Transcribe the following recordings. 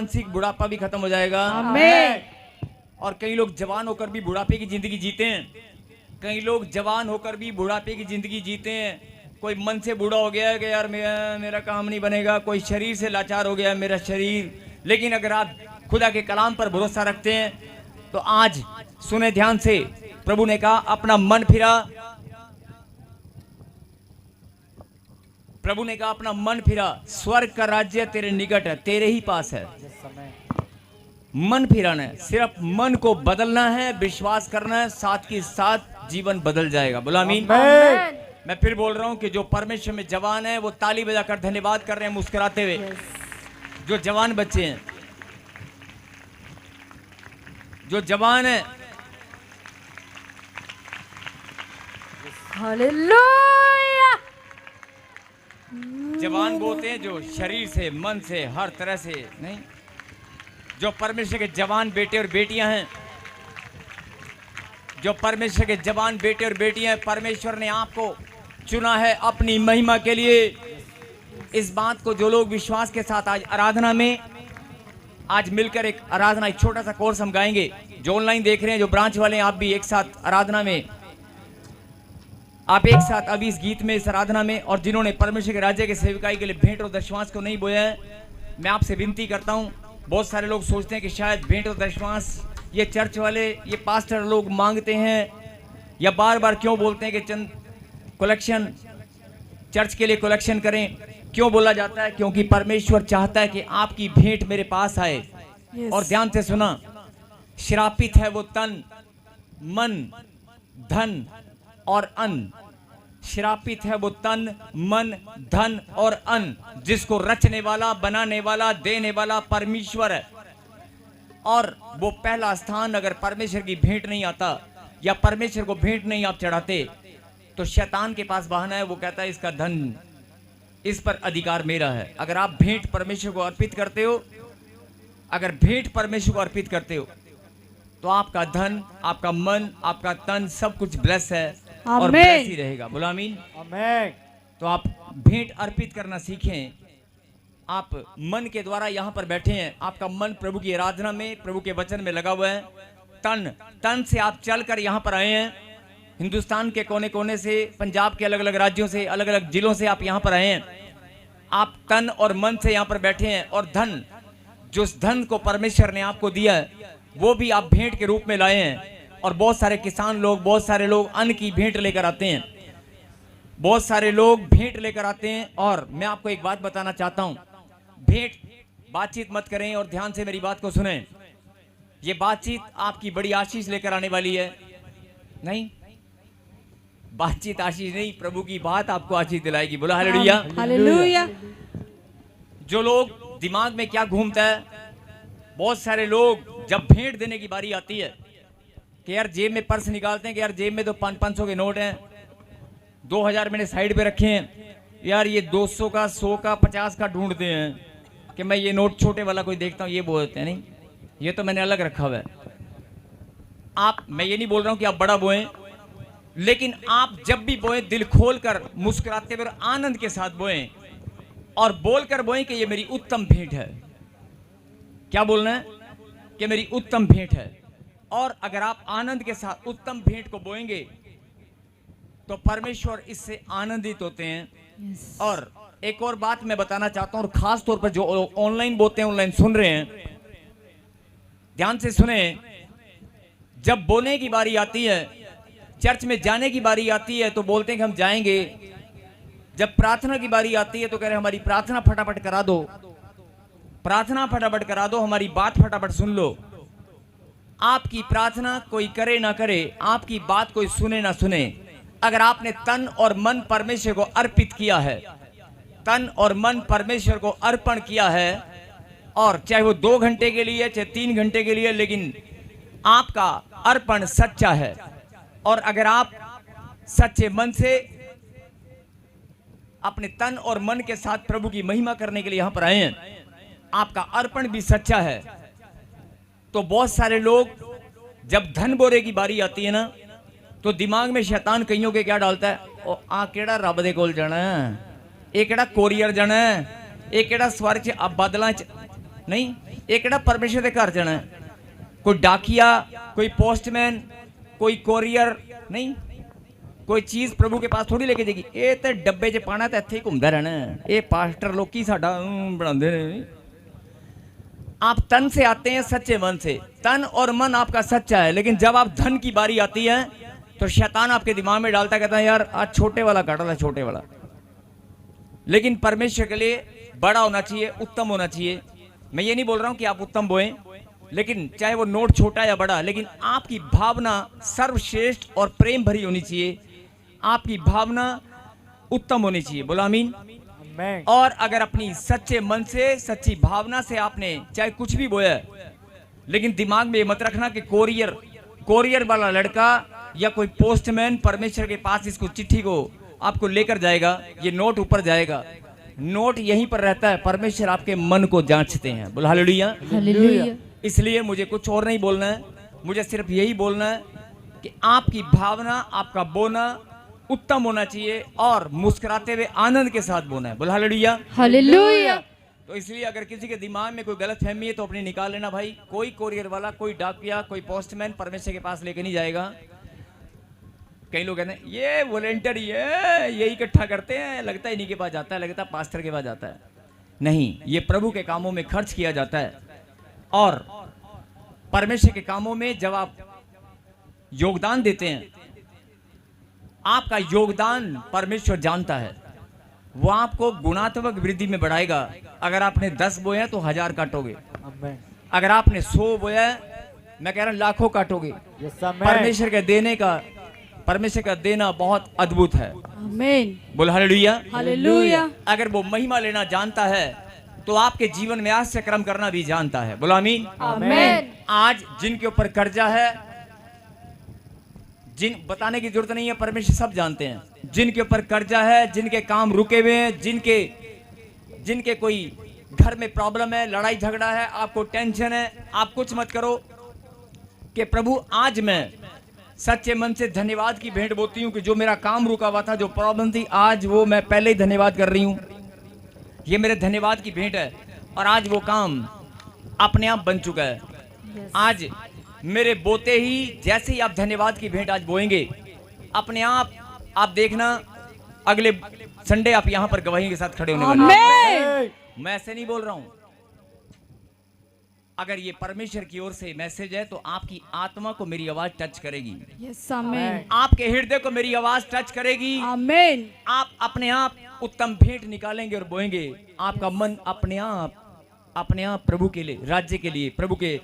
मानसिक बुढ़ापा भी खत्म हो जाएगा। आमीन। और कई लोग जवान होकर भी बुढ़ापे की जिंदगी जीते हैं। कई लोग जवान होकर भी बुढ़ापे की जिंदगी जीते हैं। कोई मन से बूढ़ा हो गया है कि यार मेरा काम नहीं बनेगा, कोई शरीर से लाचार हो गया मेरा शरीर। लेकिन अगर आप खुदा के कलाम पर भरोसा रखते हैं तो आज सुने ध्यान से, प्रभु ने कहा अपना मन फिरा, प्रभु ने कहा अपना मन फिरा, स्वर्ग का राज्य तेरे निकट है, तेरे ही पास है। मन फिराना है, सिर्फ मन को बदलना है, विश्वास करना है, साथ के साथ जीवन बदल जाएगा। बोला आमीन। मैं फिर बोल रहा हूं कि जो परमेश्वर में जवान है वो ताली बजाकर धन्यवाद कर रहे हैं मुस्कुराते हुए। जो जवान बच्चे हैं, जो जवान है, हालेलुया। जवान बोलते हैं जो शरीर से, मन से, हर तरह से नहीं। जो परमेश्वर के जवान बेटे और बेटियां हैं, जो परमेश्वर के जवान बेटे और बेटियां हैं, परमेश्वर ने आपको चुना है अपनी महिमा के लिए। इस बात को जो लोग विश्वास के साथ आज आराधना में आज मिलकर एक आराधना, एक छोटा सा कोर्स हम गाएंगे। जो ऑनलाइन देख रहे हैं, जो ब्रांच वाले हैं, आप भी एक साथ आराधना में, आप एक साथ अभी इस गीत में, इस आराधना में, और जिन्होंने परमेश्वर के राज्य के सेवकाई के लिए भेंट और दशमांश को नहीं बोया है, मैं आपसे विनती करता हूं। बहुत सारे लोग सोचते हैं कि शायद भेंट और दशमांश ये चर्च वाले, ये पास्टर लोग मांगते हैं, या बार बार क्यों बोलते हैं कि चंद कलेक्शन, चर्च के लिए कलेक्शन करें। क्यों बोला जाता है? क्योंकि परमेश्वर चाहता है कि आपकी भेंट मेरे पास आए। और ध्यान से सुना, श्रापित है वो तन, मन, धन और अन्न। श्रापित है वो तन, मन, धन और अन्न, जिसको रचने वाला, बनाने वाला, देने वाला परमेश्वर है। और वो पहला स्थान अगर परमेश्वर की भेंट नहीं आता, या परमेश्वर को भेंट नहीं आप चढ़ाते, तो शैतान के पास बहाना है। वो कहता है इसका धन, इस पर अधिकार मेरा है। अगर आप भेंट परमेश्वर को अर्पित करते हो, अगर भेंट परमेश्वर को अर्पित करते हो, तो आपका धन, आपका मन, आपका तन, सब कुछ ब्लेस है और ब्लेस ही रहेगा। बोला आमीन। आमीन। तो आप भेंट अर्पित करना सीखें। आप मन के द्वारा यहाँ पर बैठे हैं, आपका मन प्रभु की आराधना में, प्रभु के वचन में लगा हुआ है। तन से आप चलकर यहाँ पर आए हैं। हिंदुस्तान के कोने कोने से, पंजाब के अलग अलग राज्यों से, अलग अलग जिलों से आप यहाँ पर आए हैं। आप तन और मन से यहाँ पर बैठे हैं। और धन, जो धन को परमेश्वर ने आपको दिया है, वो भी आप भेंट के रूप में लाए हैं। और बहुत सारे किसान लोग, बहुत सारे लोग अन्न की भेंट लेकर आते हैं, बहुत सारे लोग भेंट लेकर आते हैं। और मैं आपको एक बात बताना चाहता हूं, भेंट, बातचीत मत करें और ध्यान से मेरी बात को सुनें। ये बातचीत आपकी बड़ी आशीष लेकर आने वाली है। नहीं, बातचीत आशीष नहीं, प्रभु की बात आपको आशीष दिलाएगी। बोला हालेलुया। हालेलुया। जो लोग दिमाग में क्या घूमता है, बहुत सारे लोग जब भेंट देने की बारी आती है कि यार जेब में पर्स निकालते हैं कि यार जेब में तो 500 के नोट हैं, 2000 मैंने साइड पे रखे हैं, यार ये 200 का, 100 का, 50 का ढूंढते हैं कि मैं ये नोट छोटे वाला कोई देखता हूँ, ये बोलते हैं नहीं, ये तो मैंने अलग रखा हुआ है। आप, मैं ये नहीं बोल रहा हूँ कि आप बड़ा बोएं, लेकिन आप जब भी बोएं दिल खोलकर, मुस्कुराते हुए, आनंद के साथ बोएं और बोलकर बोएं कि ये मेरी उत्तम भेंट है। क्या बोलना है? कि मेरी उत्तम भेंट है। और अगर आप आनंद के साथ उत्तम भेंट को बोएंगे तो परमेश्वर इससे आनंदित होते हैं। और एक और बात मैं बताना चाहता हूं, और खास तौर पर जो ऑनलाइन बोलते हैं, ऑनलाइन सुन रहे हैं, ध्यान से सुने। जब बोलने की बारी आती है, चर्च में जाने की बारी आती है, तो बोलते हैं कि हम जाएंगे। जब प्रार्थना की बारी आती है तो कह रहे हैं हमारी प्रार्थना फटाफट करा दो, प्रार्थना फटाफट करा दो, हमारी बात फटाफट सुन लो। आपकी प्रार्थना कोई करे ना करे, आपकी बात कोई सुने ना सुने, अगर आपने तन और मन परमेश्वर को अर्पित किया है, तन और मन परमेश्वर को अर्पण किया है, और चाहे वो 2 घंटे के लिए, चाहे 3 घंटे के लिए, लेकिन आपका अर्पण सच्चा है। और अगर आप सच्चे मन से अपने तन और मन के साथ प्रभु की महिमा करने के लिए यहां पर आए हैं, आपका अर्पण भी सच्चा है, तो बहुत सारे लोग जब धन बोरे की बारी आती है ना, तो दिमाग में शैतान कईयों के क्या डालता है, ओ आ केड़ा रब दे कोल जाना है, ये केड़ा कोरियर जाना है, ये केड़ा स्वर्ग च बदलां च, नहीं, एक किहड़ा परमेश्वर के घर जाना है। कोई डाकिया, कोई पोस्टमैन, कोई कोरियर नहीं, कोई चीज प्रभु के पास थोड़ी लेके जाएगी। ये तो डब्बे च पाना तो इत्थे ही घूमदा रहना। ये पास्टर लोग की साडा बनाते हैं। आप तन से आते हैं, सच्चे मन से। तन और मन आपका सच्चा है, लेकिन जब आप धन की बारी आती है तो शैतान आपके दिमाग में डालता, कहता है यार आज छोटे वाला काटा था, छोटे वाला। लेकिन परमेश्वर के लिए बड़ा होना चाहिए, उत्तम होना चाहिए। मैं ये नहीं बोल रहा हूं कि आप उत्तम बोएं, लेकिन चाहे वो नोट छोटा या बड़ा, लेकिन आपकी भावना सर्वश्रेष्ठ और प्रेम भरी होनी चाहिए। आपकी भावना उत्तम होनी चाहिए। बोला आमीन। और अगर अपनी सच्चे मन से, सच्ची भावना से आपने चाहे कुछ भी बोया, लेकिन दिमाग में ये मत रखना कि कोरियर वाला लड़का या कोई पोस्टमैन परमेश्वर के पास इसको चिट्ठी को आपको लेकर जाएगा, ये नोट ऊपर जाएगा। नोट यहीं पर रहता है, परमेश्वर आपके मन को जांचते हैं। बोला हालेलुया। हालेलुया। इसलिए मुझे कुछ और नहीं बोलना है, मुझे सिर्फ यही बोलना है कि आपकी भावना, आपका बोना उत्तम होना चाहिए और मुस्कुराते हुए आनंद के साथ बोना है। बोला हालेलुया। हालेलुया। तो इसलिए अगर किसी के दिमाग में कोई गलत फहमी है तो अपनी निकाल लेना भाई। कोई कोरियर वाला, कोई डाकिया, कोई पोस्टमैन परमेश्वर के पास लेके नहीं जाएगा। कई लोग कहते हैं ये वॉलेंटियर है, यही इकट्ठा करते हैं, लगता है इन्हीं के पास जाता है, लगता है पास्टर के पास जाता है। नहीं, ये प्रभु के कामों में खर्च किया जाता है। और परमेश्वर के कामों में जब आप योगदान देते हैं, आपका योगदान परमेश्वर जानता है, वो आपको गुणात्मक वृद्धि में बढ़ाएगा। अगर आपने 10 बोया तो 1000 काटोगे। अगर आपने 100 बोया, मैं कह रहा हूं लाखों काटोगे। परमेश्वर का देना बहुत अद्भुत है। आमीन। बोल हालेलुया। हालेलुया। अगर वो महिमा लेना जानता है तो आपके जीवन में आश्चर्य कर्म करना भी जानता है। बोलो आमीन। आमीन। आज जिनके ऊपर कर्जा है, जिन बताने की जरूरत नहीं है, परमेश्वर सब जानते हैं। जिनके ऊपर कर्जा है, जिनके काम रुके हुए हैं, जिनके कोई घर में प्रॉब्लम है, लड़ाई झगड़ा है, आपको टेंशन है, आप कुछ मत करो कि प्रभु आज मैं सच्चे मन से धन्यवाद की भेंट बोती हूँ कि जो मेरा काम रुका हुआ था, जो प्रॉब्लम थी, आज वो मैं पहले ही धन्यवाद कर रही हूँ। ये मेरे धन्यवाद की भेंट है और आज वो काम अपने आप बन चुका है। आज मेरे बोते ही, जैसे ही आप धन्यवाद की भेंट आज बोएंगे, अपने आप देखना अगले संडे आप यहां पर गवाही के साथ खड़े होने वाले हैं। मैं ऐसे नहीं बोल रहा हूं। अगर ये परमेश्वर की ओर से मैसेज है तो आपकी आत्मा को मेरी आवाज टच करेगी। यस आमीन। आपके हृदय को मेरी आवाज टच करेगी। आमीन। आप अपने आप उत्तम भेंट निकालेंगे और बोएंगे। आपका मन अपने आप प्रभु के लिए, राज्य के लिए, प्रभु के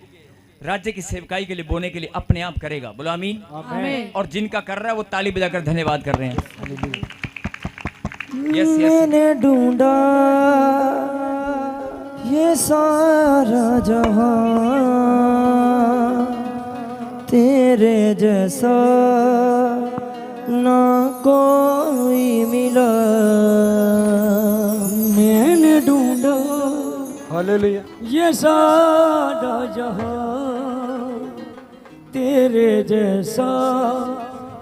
राज्य की सेवकाई के लिए बोने के लिए अपने आप करेगा। बोलो आमीन। आमीन। और जिनका कर रहा है वो ताली बजाकर धन्यवाद कर रहे हैं। मैंने ढूंढा ये सारा जहां, तेरे जैसा ना कोई मिला। मैंने ढूंढा हालेलुया ये सारा जहां, तेरे जैसा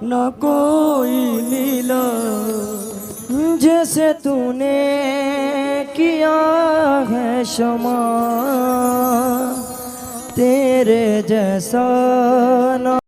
ना कोई मिला। जैसे तूने किया है क्षमा, तेरे जैसा ना